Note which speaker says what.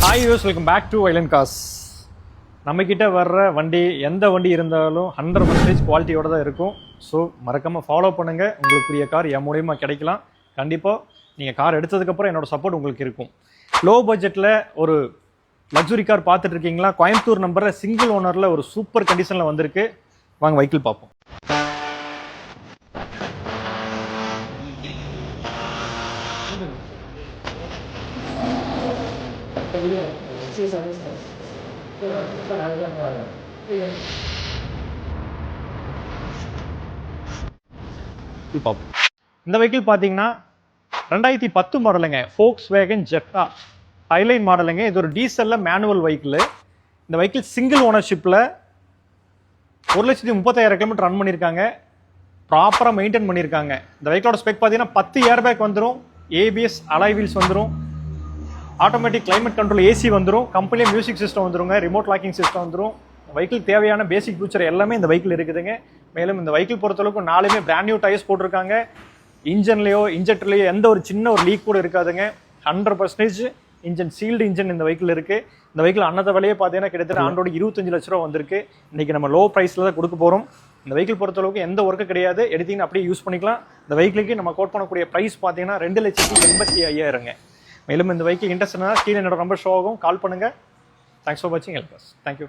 Speaker 1: Hi guys welcome back to வைலன் காஸ். நம்மக்கிட்ட வர்ற வண்டி எந்த வண்டி இருந்தாலும் 100% குவாலிட்டியோட தான் இருக்கும். ஸோ மறக்காமல் ஃபாலோ பண்ணுங்கள். உங்களுக்குரிய கார் என் மூலியமாக கிடைக்கலாம். கண்டிப்பாக நீங்கள் கார் எடுத்ததுக்கப்புறம் என்னோடய சப்போர்ட் உங்களுக்கு இருக்கும். லோ பட்ஜெட்டில் ஒரு லக்ஸுரி கார் பார்த்துட்டு இருக்கீங்களா? கோயம்புத்தூர் நம்பரில் சிங்கிள் ஓனரில் ஒரு சூப்பர் கண்டிஷனில் வந்திருக்கு. வாங்க வெஹிக்கிள் பார்ப்போம். இந்த வெஹிக்கிள் பார்த்தீங்கன்னா 2010 மாடலுங்க, ஃபோக்ஸ்வேகன் ஜெட்டா ஹைலைன் மாடலுங்க. இது ஒரு டீசலில் மேனுவல் வெஹிக்கிள். இந்த வெஹிக்கிள் சிங்கிள் ஓனர்ஷிப்பில் 1,35,000 கிலோமீட்டர் ரன் பண்ணியிருக்காங்க. ப்ராப்பராக மெயின்டைன் பண்ணியிருக்காங்க. இந்த வெஹிக்கிளோட ஸ்பெக் பார்த்தீங்கன்னா 10 ஏர்பேக் வந்துடும், ABS அலாய் வீல்ஸ் வந்துடும், ஆட்டோமேட்டிக் கிளைமேட் கண்ட்ரோல் AC வந்துடும், கம்பெனியே மியூசிக் சிஸ்டம் வந்துருங்க, ரிமோட் லாக்கிங் சிஸ்டம் வந்துடும். வெஹிக்கிள் தேவையான பேசிக் ஃபியூச்சர் எல்லாமே இந்த வெஹிக்கிள் இருக்குதுங்க. மேலும் இந்த வெஹிக்கிள் பொறுத்தளவுக்கு 4மே பிராண்ட் நியூ டயர்ஸ் போட்டிருக்காங்க. இன்ஜின்லையோ இன்ஜெக்டர்லையோ எந்த ஒரு சின்ன ஒரு லீக் கூட இருக்காதுங்க. 100% இன்ஜின் சீல்டு இன்ஜின் இந்த வெஹிக்கிள் இருக்குது. இந்த வெஹிக்கிள் அன்னத விலையே பார்த்தீங்கன்னா கிட்டத்தட்ட ஆண்டோட 25 லட்ச ரூபா வந்திருக்கு. இன்றைக்கி நம்ம லோ ப்ரைஸில் தான் கொடுக்க போகிறோம். இந்த வெஹிக்கிள் பொறுத்தளவுக்கு எந்த ஒர்க்கு கிடையாது, எடுத்தீங்கன்னா அப்படியே யூஸ் பண்ணிக்கலாம். இந்த வெஹிக்கிளுக்கு நம்ம கோட் பண்ணக்கூடிய ப்ரைஸ் பார்த்தீங்கன்னா 2,85,000. மேலும் இந்த வெஹிக்கிள் இன்ட்ரெஸ்ட்னா கீழே என்னோட நம்பர் ஷோ ஆகும், கால் பண்ணுங்கள். தேங்க்ஸ் ஃபார் வாட்சிங். Help us. தேங்க்யூ.